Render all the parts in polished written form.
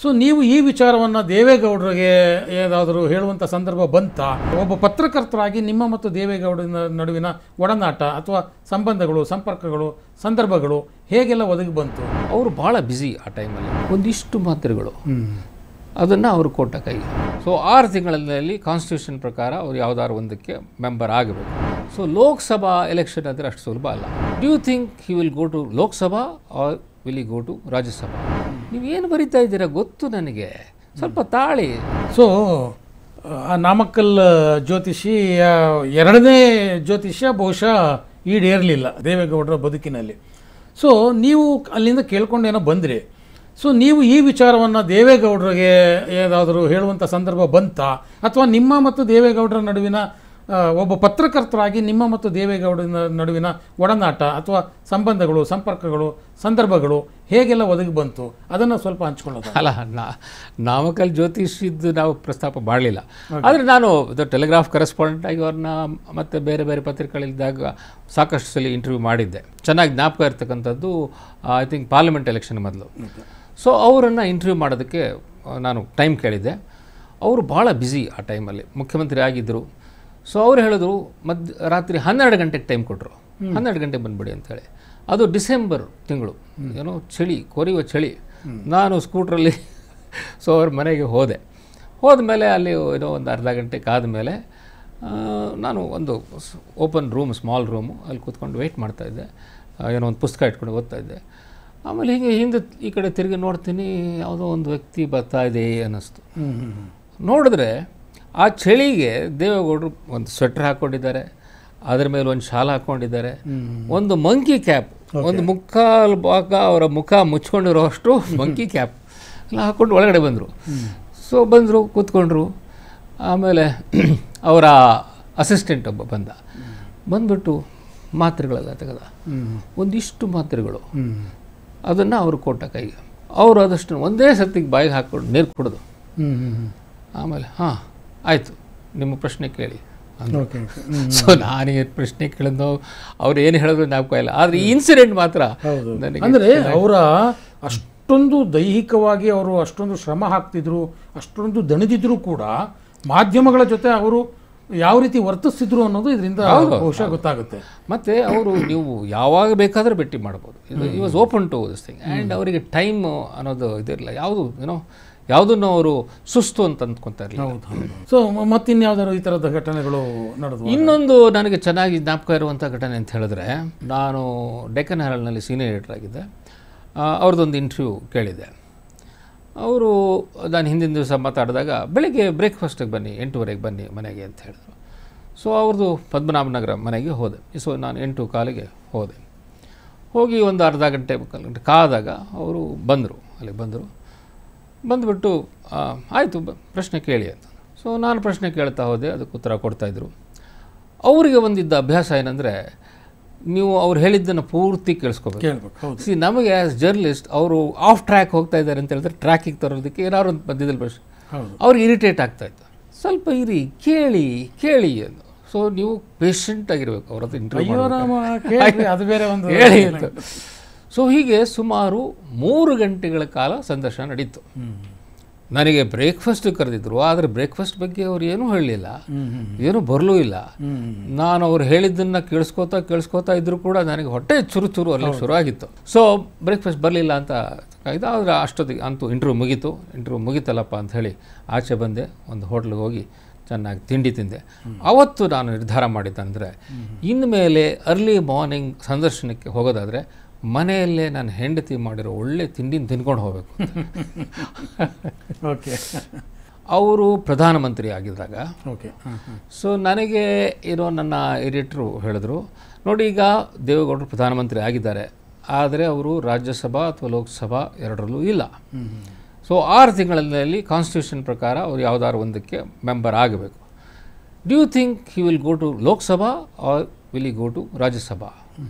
So ನೀವು ಈ ವಿಚಾರವನ್ನು ದೇವೇಗೌಡರಿಗೆ ಏನಾದರೂ ಹೇಳುವಂಥ ಸಂದರ್ಭ ಬಂತಾ? ಒಬ್ಬ ಪತ್ರಕರ್ತರಾಗಿ ನಿಮ್ಮ ಮತ್ತು ದೇವೇಗೌಡರ ನಡುವಿನ ಒಡನಾಟ ಅಥವಾ ಸಂಬಂಧಗಳು, ಸಂಪರ್ಕಗಳು, ಸಂದರ್ಭಗಳು ಹೇಗೆಲ್ಲ ಒದಗಿ ಬಂತು? ಅವರು ಭಾಳ ಬ್ಯುಸಿ ಆ ಟೈಮಲ್ಲಿ. ಒಂದಿಷ್ಟು ಮಾತ್ರೆಗಳು ಅದನ್ನು ಅವರು ಕೊಟ್ಟ ಕೈಗೆ. ಸೊ 6 ತಿಂಗಳಲ್ಲಿ ಕಾನ್ಸ್ಟಿಟ್ಯೂಷನ್ ಪ್ರಕಾರ ಅವ್ರು ಯಾವುದಾದ್ರು ಒಂದಕ್ಕೆ ಮೆಂಬರ್ ಆಗಬೇಕು. ಸೊ ಲೋಕಸಭಾ ಎಲೆಕ್ಷನ್ ಅಂದರೆ ಅಷ್ಟು ಸುಲಭ ಅಲ್ಲ. Do think he will go to Lok Sabha or will go to Rajya Sabha? ನೀವೇನು ಬರೀತಾ ಇದ್ದೀರಾ ಗೊತ್ತು ನನಗೆ, ಸ್ವಲ್ಪ ತಾಳಿ. ಸೊ ಆ ನಾಮಕ್ಕಲ್ ಜ್ಯೋತಿಷಿ 2ನೇ ಜ್ಯೋತಿಷ್ಯ ಬಹುಶಃ ಈಡೇರಲಿಲ್ಲ ದೇವೇಗೌಡರ ಬದುಕಿನಲ್ಲಿ. ಸೊ ನೀವು ಅಲ್ಲಿಂದ ಕೇಳ್ಕೊಂಡೇನೋ ಬಂದ್ರಿ. ಸೊ ನೀವು ಈ ವಿಚಾರವನ್ನು ದೇವೇಗೌಡರಿಗೆ ಏನಾದರೂ ಹೇಳುವಂಥ ಸಂದರ್ಭ ಬಂತಾ? ಅಥವಾ ನಿಮ್ಮ ಮತ್ತು ದೇವೇಗೌಡರ ನಡುವಿನ ಒಬ್ಬ ಪತ್ರಕರ್ತರಾಗಿ ನಿಮ್ಮ ಮತ್ತು ದೇವೇಗೌಡರ ನಡುವಿನ ಒಡನಾಟ ಅಥವಾ ಸಂಬಂಧಗಳು, ಸಂಪರ್ಕಗಳು, ಸಂದರ್ಭಗಳು ಹೇಗೆಲ್ಲ ಒದಗಿ ಬಂತು ಅದನ್ನು ಸ್ವಲ್ಪ ಹಂಚ್ಕೊಳ್ಳೋದು. ಅಲ್ಲ, ನಾಮಕಲ್ ಜ್ಯೋತಿಷಿದ್ದು ನಾವು ಪ್ರಸ್ತಾಪ ಮಾಡಲಿಲ್ಲ. ಆದರೆ ನಾನು ಟೆಲಿಗ್ರಾಫ್ ಕರೆಸ್ಪಾಂಡೆಂಟ್ ಆಗಿ ಅವ್ರನ್ನ ಮತ್ತು ಬೇರೆ ಬೇರೆ ಪತ್ರಿಕೆಗಳಿದ್ದಾಗ ಸಾಕಷ್ಟು ಸಲ ಇಂಟರ್ವ್ಯೂ ಮಾಡಿದ್ದೆ. ಚೆನ್ನಾಗಿ ಜ್ಞಾಪಕ ಇರ್ತಕ್ಕಂಥದ್ದು ಐ ಥಿಂಕ್ ಪಾರ್ಲಿಮೆಂಟ್ ಎಲೆಕ್ಷನ್ ಮೊದಲು. ಸೊ ಅವರನ್ನು ಇಂಟರ್ವ್ಯೂ ಮಾಡೋದಕ್ಕೆ ನಾನು ಟೈಮ್ ಕೇಳಿದ್ದೆ. ಅವರು ಭಾಳ ಬ್ಯುಸಿ ಆ ಟೈಮಲ್ಲಿ, ಮುಖ್ಯಮಂತ್ರಿ ಆಗಿದ್ದರು. ಸೊ ಅವ್ರು ಹೇಳಿದ್ರು ರಾತ್ರಿ 12 ಗಂಟೆಗೆ ಟೈಮ್ ಕೊಟ್ಟರು, 12 ಗಂಟೆಗೆ ಬಂದುಬಿಡಿ ಅಂಥೇಳಿ. ಅದು ಡಿಸೆಂಬರ್ ತಿಂಗಳು, ಏನೋ ಚಳಿ, ಕೊರೆಯುವ ಚಳಿ. ನಾನು ಸ್ಕೂಟ್ರಲ್ಲಿ ಸೊ ಅವ್ರ ಮನೆಗೆ ಹೋದ್ಮೇಲೆ ಅಲ್ಲಿ ಏನೋ ಒಂದು ಅರ್ಧ ಗಂಟೆ ಕಾದ ಮೇಲೆ ನಾನು ಒಂದು ಓಪನ್ ರೂಮ್, ಸ್ಮಾಲ್ ರೂಮು, ಅಲ್ಲಿ ಕೂತ್ಕೊಂಡು ವೆಯ್ಟ್ ಮಾಡ್ತಾಯಿದ್ದೆ. ಏನೋ ಒಂದು ಪುಸ್ತಕ ಇಟ್ಕೊಂಡು ಓದ್ತಾಯಿದ್ದೆ. ಆಮೇಲೆ ಹೀಗೆ ಹಿಂದೆ ಈ ಕಡೆ ತಿರುಗಿ ನೋಡ್ತೀನಿ, ಯಾವುದೋ ಒಂದು ವ್ಯಕ್ತಿ ಬರ್ತಾ ಇದೆ ಅನ್ನಿಸ್ತು. ನೋಡಿದ್ರೆ ಆ ಚಳಿಗೆ ದೇವೇಗೌಡರು ಒಂದು ಸ್ವೆಟ್ರ್ ಹಾಕ್ಕೊಂಡಿದ್ದಾರೆ, ಅದರ ಮೇಲೆ ಒಂದು ಶಾಲ್ ಹಾಕ್ಕೊಂಡಿದ್ದಾರೆ, ಒಂದು ಮಂಕಿ ಕ್ಯಾಪ್, ಒಂದು ಮುಕ್ಕಾಲು ಭಾಗ ಅವರ ಮುಖ ಮುಚ್ಕೊಂಡಿರೋ ಅಷ್ಟು ಮಂಕಿ ಕ್ಯಾಪ್ ಎಲ್ಲ ಹಾಕ್ಕೊಂಡು ಒಳಗಡೆ ಬಂದರು. ಸೊ ಬಂದರು, ಕೂತ್ಕೊಂಡ್ರು. ಆಮೇಲೆ ಅವರ ಅಸಿಸ್ಟೆಂಟ್ ಒಬ್ಬ ಬಂದುಬಿಟ್ಟು ಮಾತ್ರೆಗಳೆಲ್ಲ ತೆಗೆದ, ಒಂದಿಷ್ಟು ಮಾತ್ರೆಗಳು, ಅದನ್ನು ಅವರು ಕೊಟ್ಟ ಕೈಗೆ. ಅವರು ಅದಷ್ಟು ಒಂದೇ ಸತ್ತಿಗೆ ಬಾಯಿಗೆ ಹಾಕ್ಕೊಂಡು ನೀರು ಕುಡಿದು ಆಮೇಲೆ ಹಾಂ ಆಯಿತು, ನಿಮ್ಮ ಪ್ರಶ್ನೆ ಕೇಳಿ. ಸೊ ನಾನೇನು ಪ್ರಶ್ನೆ ಕೇಳಿದ್ನೋ ಅವ್ರು ಏನು ಹೇಳಿದ್ರು ಜ್ಞಾಪಕ ಇಲ್ಲ. ಆದರೆ ಈ ಇನ್ಸಿಡೆಂಟ್ ಮಾತ್ರ ನನಗೆ, ಅಂದರೆ ಅವರ ಅಷ್ಟೊಂದು ದೈಹಿಕವಾಗಿ ಅವರು ಅಷ್ಟೊಂದು ಶ್ರಮ ಹಾಕ್ತಿದ್ರು, ಅಷ್ಟೊಂದು ದಣಿದಿದ್ರು ಕೂಡ ಮಾಧ್ಯಮಗಳ ಜೊತೆ ಅವರು ಯಾವ ರೀತಿ ವರ್ತಿಸ್ತಿದ್ರು ಅನ್ನೋದು ಇದರಿಂದ ಬಹುಶಃ ಗೊತ್ತಾಗುತ್ತೆ. ಮತ್ತು ಅವರು ನೀವು ಯಾವಾಗ ಬೇಕಾದರೂ ಭೇಟಿ ಮಾಡ್ಬೋದು. ಇದು was open to this thing. And ಅವರಿಗೆ ಟೈಮ್ ಅನ್ನೋದು ಇದಿರಲಿಲ್ಲ. ಯಾವುದನ್ನು ಅವರು ಸುಸ್ತು ಅಂತ ಅಂದ್ಕೊತಾ ಇರಲಿಲ್ಲ. ಸೊ ಮತ್ತಿನ್ಯಾವ್ದಾದ್ರು ಈ ಥರದ ಘಟನೆಗಳು ನಡೆದು? ಇನ್ನೊಂದು ನನಗೆ ಚೆನ್ನಾಗಿ ಜ್ಞಾಪಕ ಇರುವಂಥ ಘಟನೆ ಅಂತ ಹೇಳಿದ್ರೆ, ನಾನು ಡೆಕ್ಕನ್ ಹೆರಾಲ್ಡ್ನಲ್ಲಿ ಸೀನಿಯರ್ ಎಡಿಟರ್ ಆಗಿದ್ದೆ. ಅವ್ರದ್ದೊಂದು ಇಂಟರ್ವ್ಯೂ ಕೇಳಿದ್ದೆ. ಅವರು ನಾನು ಹಿಂದಿನ ದಿವಸ ಮಾತಾಡಿದಾಗ ಬೆಳಗ್ಗೆ ಬ್ರೇಕ್ಫಾಸ್ಟಿಗೆ ಬನ್ನಿ, 8:30ಗೆ ಬನ್ನಿ ಮನೆಗೆ ಅಂತ ಹೇಳಿದ್ರು. ಸೊ ಅವ್ರದ್ದು ಪದ್ಮನಾಭನಗರ ಮನೆಗೆ ಹೋದೆ. ಸೊ ನಾನು 8:15ಗೆ ಹೋದೆ. ಹೋಗಿ ಒಂದು ಅರ್ಧ ಗಂಟೆ ಕಾದಾಗ ಅವರು ಅಲ್ಲಿಗೆ ಬಂದುಬಿಟ್ಟು ಆಯಿತು ಪ್ರಶ್ನೆ ಕೇಳಿ ಅಂತ. ಸೊ ನಾನು ಪ್ರಶ್ನೆ ಕೇಳ್ತಾ ಹೋದೆ, ಅದಕ್ಕೆ ಉತ್ತರ ಕೊಡ್ತಾಯಿದ್ರು. ಅವರಿಗೆ ಒಂದಿದ್ದ ಅಭ್ಯಾಸ ಏನಂದರೆ, ನೀವು ಅವ್ರು ಹೇಳಿದ್ದನ್ನು ಪೂರ್ತಿ ಕೇಳಿಸ್ಕೋಬೇಕು. ನಮಗೆ ಆ್ಯಸ್ ಜರ್ನಲಿಸ್ಟ್ ಅವರು ಆಫ್ ಟ್ರ್ಯಾಕ್ ಹೋಗ್ತಾ ಇದ್ದಾರೆ ಅಂತ ಹೇಳಿದ್ರೆ ಟ್ರ್ಯಾಕಿಗೆ ತರೋದಕ್ಕೆ ಏನಾದ್ರು ಒಂದು ಮಧ್ಯದಲ್ಲಿ ಪ್ರಶ್ನೆ ಅವ್ರಿಗೆ ಇರಿಟೇಟ್ ಆಗ್ತಾಯಿತ್ತು. ಸ್ವಲ್ಪ ಇರಿ, ಕೇಳಿ ಅಂತ. ಸೊ ನೀವು ಪೇಷಂಟ್ ಆಗಿರ್ಬೇಕು ಅವ್ರದ್ದು ಇಂಟರ್ವ್ಯೂ ಹೇಳಿ ಅಂತ. ಸೊ ಹೀಗೆ ಸುಮಾರು 3 ಗಂಟೆಗಳ ಕಾಲ ಸಂದರ್ಶನ ನಡೀತು. ನನಗೆ ಬ್ರೇಕ್ಫಾಸ್ಟ್ ಕರೆದಿದ್ರು, ಆದರೆ ಬ್ರೇಕ್ಫಾಸ್ಟ್ ಬಗ್ಗೆ ಅವ್ರು ಏನೂ ಹೇಳಲಿಲ್ಲ, ಏನೂ ಬರಲೂ ಇಲ್ಲ. ನಾನು ಅವ್ರು ಹೇಳಿದ್ದನ್ನು ಕೇಳಿಸ್ಕೋತಾ ಇದ್ದರೂ ಕೂಡ ನನಗೆ ಹೊಟ್ಟೆ ಚುರು ಅಲ್ಲಿ ಶುರು ಆಗಿತ್ತು. ಸೊ ಬ್ರೇಕ್ಫಾಸ್ಟ್ ಬರಲಿಲ್ಲ ಅಂತ ಇದು. ಆದರೆ ಅಷ್ಟೊತ್ತಿಗೆ ಅಂತೂ ಇಂಟರ್ವ್ಯೂ ಮುಗಿತಲ್ಲಪ್ಪ ಅಂತ ಹೇಳಿ ಆಚೆ ಬಂದೆ. ಒಂದು ಹೋಟ್ಲಿಗೆ ಹೋಗಿ ಚೆನ್ನಾಗಿ ತಿಂಡಿ ತಿಂದೆ. ಅವತ್ತು ನಾನು ನಿರ್ಧಾರ ಮಾಡಿದ್ದಂದರೆ, ಇನ್ಮೇಲೆ ಅರ್ಲಿ ಮಾರ್ನಿಂಗ್ ಸಂದರ್ಶನಕ್ಕೆ ಹೋಗೋದಾದರೆ ಮನೆಯಲ್ಲೇ ನಾನು ಹೆಂಡತಿ ಮಾಡಿರೋ ಒಳ್ಳೆ ತಿಂಡಿನ ತಿನ್ಕೊಂಡು ಹೋಗಬೇಕು. ಓಕೆ. ಅವರು ಪ್ರಧಾನಮಂತ್ರಿ ಆಗಿದ್ದಾಗ ಸೊ ನನಗೆ ನನ್ನ ಎಡಿಟ್ರು ಹೇಳಿದ್ರು, ನೋಡಿ ಈಗ ದೇವೇಗೌಡರು ಪ್ರಧಾನಮಂತ್ರಿ ಆಗಿದ್ದಾರೆ, ಆದರೆ ಅವರು ರಾಜ್ಯಸಭಾ ಅಥವಾ ಲೋಕಸಭಾ ಎರಡರಲ್ಲೂ ಇಲ್ಲ. ಸೊ 6 ತಿಂಗಳಲ್ಲಿ ಕಾನ್ಸ್ಟಿಟ್ಯೂಷನ್ ಪ್ರಕಾರ ಅವ್ರು ಯಾವುದಾದ್ರು ಒಂದಕ್ಕೆ ಮೆಂಬರ್ ಆಗಬೇಕು. Do you think he will go to Lok Sabha or will go to Rajya Sabha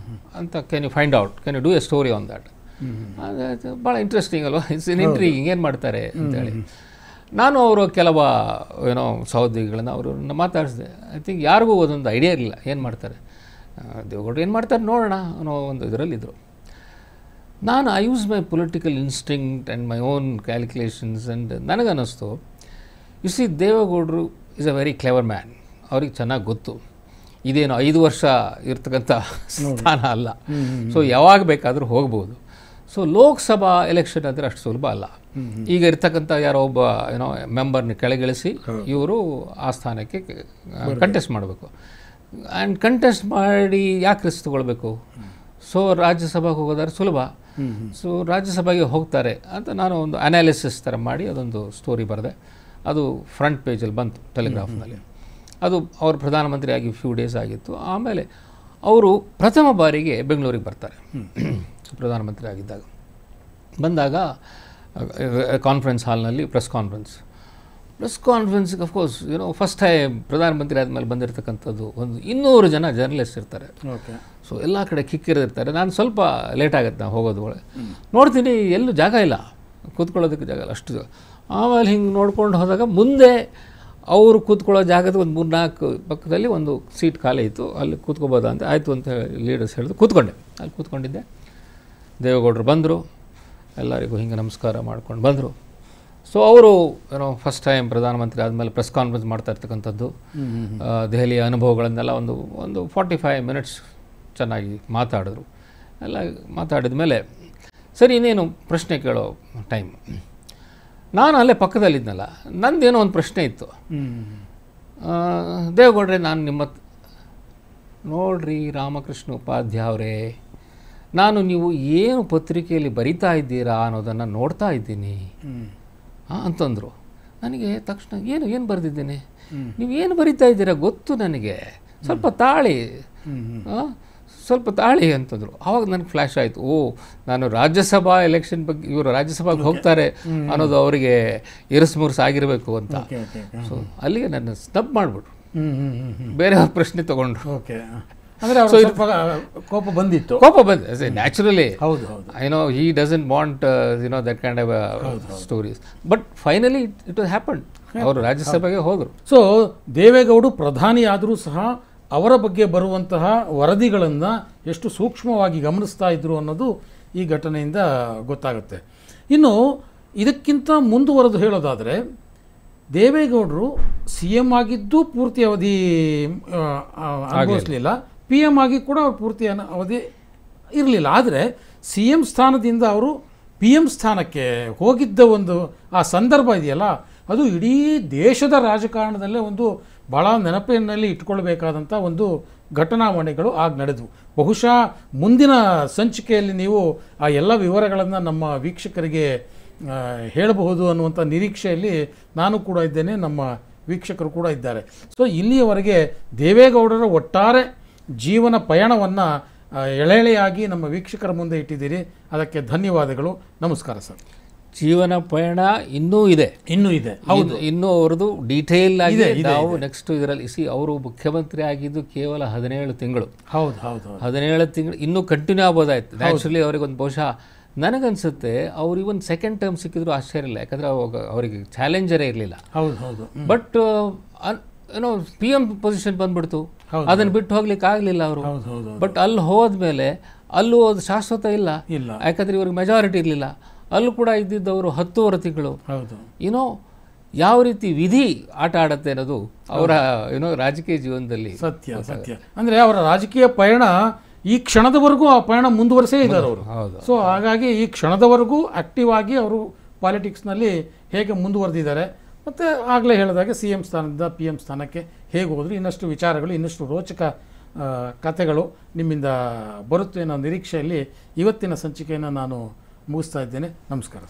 ಅಂತ can you find out, can you do a story on that? ಭಾಳ ಇಂಟ್ರೆಸ್ಟಿಂಗ್ ಅಲ್ವಾ, ಇಟ್ಸ್ ಇನ್ ಇಂಟ್ರಿಗಿಂಗ್, ಏನು ಮಾಡ್ತಾರೆ ಅಂತೇಳಿ. ನಾನು ಅವರು ಏನೋ ಸಹೋದ್ಯೋಗಿಗಳನ್ನ ಅವ್ರನ್ನ ಮಾತಾಡಿಸಿದೆ. ಐ ಥಿಂಕ್ ಯಾರಿಗೂ ಒಂದೊಂದು ಐಡಿಯಾ ಇರಲಿಲ್ಲ ಏನು ಮಾಡ್ತಾರೆ ದೇವೇಗೌಡರು, ಏನು ಮಾಡ್ತಾರೆ ನೋಡೋಣ ಅನ್ನೋ ಒಂದು ಇದರಲ್ಲಿದ್ದರು. ನಾನು I use my political instinct and my own calculations and ನನಗನ್ನಿಸ್ತು ಯು ಸಿ ದೇವೇಗೌಡರು is a very clever man. ಅವ್ರಿಗೆ ಚೆನ್ನಾಗಿ ಗೊತ್ತು ಇದೇನು 5 ವರ್ಷ ಇರ್ತಕ್ಕಂಥ ಸ್ಥಾನ ಅಲ್ಲ. ಸೊ ಯಾವಾಗ ಬೇಕಾದರೂ ಹೋಗ್ಬೋದು. ಸೊ ಲೋಕಸಭಾ ಎಲೆಕ್ಷನ್ ಅಂದರೆ ಅಷ್ಟು ಸುಲಭ ಅಲ್ಲ. ಈಗ ಇರ್ತಕ್ಕಂಥ ಯಾರೋ ಒಬ್ಬ ಏನೋ ಮೆಂಬರ್ನ ಕೆಳಗಿಳಿಸಿ ಇವರು ಆ ಸ್ಥಾನಕ್ಕೆ ಕಂಟೆಸ್ಟ್ ಮಾಡಬೇಕು. ಆ್ಯಂಡ್ ಕಂಟೆಸ್ಟ್ ಮಾಡಿ ಯಾಕೆ ರಿಸ್ಕ್ ತೊಗೊಳ್ಬೇಕು? ಸೊ ರಾಜ್ಯಸಭೆಗೆ ಹೋಗೋದಾದ್ರೆ ಸುಲಭ. ಸೊ ರಾಜ್ಯಸಭೆಗೆ ಹೋಗ್ತಾರೆ ಅಂತ ನಾನು ಒಂದು ಅನಾಲಿಸಿಸ್ ಥರ ಮಾಡಿ ಅದೊಂದು ಸ್ಟೋರಿ ಬರೆದೆ. ಅದು ಫ್ರಂಟ್ ಪೇಜಲ್ಲಿ ಬಂತು ಟೆಲಿಗ್ರಾಫ್ನಲ್ಲಿ. ಅದು ಅವರು ಪ್ರಧಾನಮಂತ್ರಿ ಆಗಿ ಫ್ಯೂ ಡೇಸ್ ಆಗಿತ್ತು. ಆಮೇಲೆ ಅವರು ಪ್ರಥಮ ಬಾರಿಗೆ ಬೆಂಗಳೂರಿಗೆ ಬರ್ತಾರೆ ಪ್ರಧಾನಮಂತ್ರಿ ಆಗಿದ್ದಾಗ. ಬಂದಾಗ ಕಾನ್ಫರೆನ್ಸ್ ಹಾಲ್ನಲ್ಲಿ ಪ್ರೆಸ್ ಕಾನ್ಫರೆನ್ಸ್ಗೆ ಅಫ್ಕೋರ್ಸ್ ಫಸ್ಟ್ ಟೈಮ್ ಪ್ರಧಾನಮಂತ್ರಿ ಆದಮೇಲೆ ಬಂದಿರತಕ್ಕಂಥದ್ದು ಒಂದು 200 ಜನ ಜರ್ನಲಿಸ್ಟ್ ಇರ್ತಾರೆ. ಸೊ ಎಲ್ಲ ಕಡೆ ಕಿಕ್ಕಿರಿದಿರ್ತಾರೆ. ನಾನು ಸ್ವಲ್ಪ ಲೇಟ್ ಆಗುತ್ತೆ ನಾವು ಹೋಗೋದು ಒಳಗೆ. ನೋಡ್ತೀನಿ ಎಲ್ಲೂ ಜಾಗ ಇಲ್ಲ, ಕೂತ್ಕೊಳ್ಳೋದಕ್ಕೆ ಜಾಗ ಇಲ್ಲ ಅಷ್ಟು. ಆಮೇಲೆ ಹಿಂಗೆ ನೋಡ್ಕೊಂಡು ಹೋದಾಗ ಮುಂದೆ ಅವರು ಕೂತ್ಕೊಳ್ಳೋ ಜಾಗದ ಒಂದು 3-4 ಪಕ್ಕದಲ್ಲಿ ಒಂದು ಸೀಟ್ ಖಾಲಿ ಇತ್ತು. ಅಲ್ಲಿ ಕೂತ್ಕೋಬೋದಾ ಅಂತ ಆಯಿತು ಅಂತ ಲೀಡರ್ಸ್ ಹೇಳಿದ್ರು. ಕೂತ್ಕೊಂಡೆ. ಅಲ್ಲಿ ಕೂತ್ಕೊಂಡಿದ್ದೆ. ದೇವೇಗೌಡರು ಬಂದರು. ಎಲ್ಲರಿಗೂ ಹಿಂಗೆ ನಮಸ್ಕಾರ ಮಾಡ್ಕೊಂಡು ಬಂದರು. ಸೊ ಅವರು ಫಸ್ಟ್ ಟೈಮ್ ಪ್ರಧಾನಮಂತ್ರಿ ಆದಮೇಲೆ ಪ್ರೆಸ್ ಕಾನ್ಫರೆನ್ಸ್ ಮಾಡ್ತಾ ಇರ್ತಕ್ಕಂಥದ್ದು, ದೆಹಲಿಯ ಅನುಭವಗಳನ್ನೆಲ್ಲ ಒಂದು 45 ಮಿನಿಟ್ಸ್ ಚೆನ್ನಾಗಿ ಮಾತಾಡಿದ್ರು. ಎಲ್ಲ ಮಾತಾಡಿದ ಮೇಲೆ ಸರಿ ಇನ್ನೇನು ಪ್ರಶ್ನೆ ಕೇಳೋ ಟೈಮ್. ನಾನು ಅಲ್ಲೇ ಪಕ್ಕದಲ್ಲಿದ್ನಲ್ಲ, ನಂದೇನೋ ಒಂದು ಪ್ರಶ್ನೆ ಇತ್ತು. ದೇವೇಗೌಡ್ರೆ, ನಾನು ನೋಡ್ರಿ ರಾಮಕೃಷ್ಣ ಉಪಾಧ್ಯಾಯ ಅವರೇ, ನಾನು ನೀವು ಏನು ಪತ್ರಿಕೆಯಲ್ಲಿ ಬರಿತಾ ಇದ್ದೀರಾ ಅನ್ನೋದನ್ನು ನೋಡ್ತಾ ಇದ್ದೀನಿ ಅಂತಂದರು. ನನಗೆ ತಕ್ಷಣ ಏನು ಬರೆದಿದ್ದೀನಿ, ನೀವು ಏನು ಬರಿತಾ ಇದ್ದೀರಾ ಗೊತ್ತು ನನಗೆ, ಸ್ವಲ್ಪ ತಾಳಿ ಅಂತಂದರು. ಆವಾಗ ನನಗೆ ಫ್ಲ್ಯಾಶ್ ಆಯಿತು, ನಾನು ರಾಜ್ಯಸಭಾ ಎಲೆಕ್ಷನ್ ಬಗ್ಗೆ ಇವರು ರಾಜ್ಯಸಭಾಗೆ ಹೋಗ್ತಾರೆ ಅನ್ನೋದು ಅವರಿಗೆ ಇರಸ್ಮುರ್ಸ್ ಆಗಿರಬೇಕು ಅಂತ. ಸೊ ಅಲ್ಲಿಗೆ ನನ್ನ ಸ್ನಬ್ ಮಾಡಿಬಿಟ್ರು. ಬೇರೆ ಪ್ರಶ್ನೆ ತಗೊಂಡ್ರು. ಕೋಪ ಬಂದಿತ್ತು. Naturally. I know he doesn't want that kind of stories. But finally it happen. ಅವರು ರಾಜ್ಯಸಭೆಗೆ ಹೋದರು. ಸೊ ದೇವೇಗೌಡರು ಪ್ರಧಾನಿ ಆದರೂ ಸಹ ಅವರ ಬಗ್ಗೆ ಬರುವಂತಹ ವರದಿಗಳನ್ನು ಎಷ್ಟು ಸೂಕ್ಷ್ಮವಾಗಿ ಗಮನಿಸ್ತಾ ಇದ್ರು ಅನ್ನೋದು ಈ ಘಟನೆಯಿಂದ ಗೊತ್ತಾಗುತ್ತೆ. ಇನ್ನು ಇದಕ್ಕಿಂತ ಮುಂದುವರೆದು ಹೇಳೋದಾದರೆ, ದೇವೇಗೌಡರು CM ಆಗಿದ್ದು ಪೂರ್ತಿ ಅವಧಿ ಅನುಭವಿಸಲಿಲ್ಲ, PM ಆಗಿ ಕೂಡ ಅವ್ರು ಪೂರ್ತಿ ಅವಧಿ ಇರಲಿಲ್ಲ. ಆದರೆ CM ಸ್ಥಾನದಿಂದ ಅವರು PM ಸ್ಥಾನಕ್ಕೆ ಹೋಗಿದ್ದ ಒಂದು ಆ ಸಂದರ್ಭ ಇದೆಯಲ್ಲ, ಅದು ಇಡೀ ದೇಶದ ರಾಜಕಾರಣದಲ್ಲೇ ಒಂದು ಭಾಳ ನೆನಪಿನಲ್ಲಿ ಇಟ್ಕೊಳ್ಬೇಕಾದಂಥ ಒಂದು ಘಟನಾವಣೆಗಳು ಆಗ ನಡೆದವು. ಬಹುಶಃ ಮುಂದಿನ ಸಂಚಿಕೆಯಲ್ಲಿ ನೀವು ಆ ಎಲ್ಲ ವಿವರಗಳನ್ನು ನಮ್ಮ ವೀಕ್ಷಕರಿಗೆ ಹೇಳಬಹುದು ಅನ್ನುವಂಥ ನಿರೀಕ್ಷೆಯಲ್ಲಿ ನಾನು ಕೂಡ ಇದ್ದೇನೆ, ನಮ್ಮ ವೀಕ್ಷಕರು ಕೂಡ ಇದ್ದಾರೆ. ಸೊ ಇಲ್ಲಿಯವರೆಗೆ ದೇವೇಗೌಡರ ಒಟ್ಟಾರೆ ಜೀವನ ಪಯಣವನ್ನು ಎಳೆಯಾಗಿ ನಮ್ಮ ವೀಕ್ಷಕರ ಮುಂದೆ ಇಟ್ಟಿದ್ದೀರಿ. ಅದಕ್ಕೆ ಧನ್ಯವಾದಗಳು. ನಮಸ್ಕಾರ ಸರ್. ಜೀವನ ಪಯಣ ಇನ್ನೂ ಇದೆ. ಹೌದು, ಇನ್ನೂ ಅವರದು ಡೀಟೇಲ್ ಆಗಿ ನಾವು ನೆಕ್ಸ್ಟ್ ಇದರಲ್ಲಿ ಅವರು ಮುಖ್ಯಮಂತ್ರಿ ಆಗಿದ್ದು ಕೇವಲ 17 ತಿಂಗಳು. ಹೌದು 17 ತಿಂಗಳು ಇನ್ನೂ ಕಂಟಿನ್ಯೂ ಆಗ್ಬೋದಾಯ್ತು. ನ್ಯಾಚುರಲಿ ಅವರಿಗೊಂದು ಬಹುಶಃ ನನಗನ್ಸುತ್ತೆ ಅವ್ರು ಇವನ್ ಸೆಕೆಂಡ್ ಟರ್ಮ್ ಸಿಕ್ಕಿದ್ರು ಆಶ್ಚರ್ಯ ಇಲ್ಲ, ಯಾಕಂದರೆ ಅವರಿಗೆ ಚಾಲೆಂಜರೇ ಇರಲಿಲ್ಲ. ಬಟ್ PM ಪೊಸಿಷನ್ ಬಂದ್ಬಿಡ್ತು, ಅದನ್ನು ಬಿಟ್ಟು ಹೋಗ್ಲಿಕ್ಕೆ ಆಗಲಿಲ್ಲ ಅವರು. ಬಟ್ ಅಲ್ಲಿ ಹೋದ್ಮೇಲೆ ಅಲ್ಲೂ ಅದು ಶಾಶ್ವತ ಇಲ್ಲ, ಯಾಕಂದರೆ ಇವ್ರಿಗೆ ಮೆಜಾರಿಟಿ ಇರಲಿಲ್ಲ. ಅಲ್ಲೂ ಕೂಡ ಇದ್ದಿದ್ದವರು 10 ತಿಂಗಳು. ಯಾವ ರೀತಿ ವಿಧಿ ಆಟ ಆಡುತ್ತೆ ಅನ್ನೋದು ಅವರ ರಾಜಕೀಯ ಜೀವನದಲ್ಲಿ ಸತ್ಯ. ಅಂದರೆ ಅವರ ರಾಜಕೀಯ ಪಯಣ ಈ ಕ್ಷಣದವರೆಗೂ ಆ ಪಯಣ ಮುಂದುವರಿಸೇ ಇದ್ದಾರೆ ಅವರು. ಸೊ ಹಾಗಾಗಿ ಈ ಕ್ಷಣದವರೆಗೂ ಆಕ್ಟಿವ್ ಆಗಿ ಅವರು ಪಾಲಿಟಿಕ್ಸ್ನಲ್ಲಿ ಹೇಗೆ ಮುಂದುವರೆದಿದ್ದಾರೆ, ಮತ್ತು ಆಗಲೇ ಹೇಳಿದಾಗೆ CM ಸ್ಥಾನದಿಂದ PM ಸ್ಥಾನಕ್ಕೆ ಹೇಗೆ ಹೋದ್ರು, ಇನ್ನಷ್ಟು ವಿಚಾರಗಳು, ಇನ್ನಷ್ಟು ರೋಚಕ ಕಥೆಗಳು ನಿಮ್ಮಿಂದ ಬರುತ್ತೆ ಅನ್ನೋ ನಿರೀಕ್ಷೆಯಲ್ಲಿ ಇವತ್ತಿನ ಸಂಚಿಕೆಯನ್ನು ನಾನು ಮುಗಿಸ್ತಾ ಇದ್ದೇನೆ. ನಮಸ್ಕಾರ.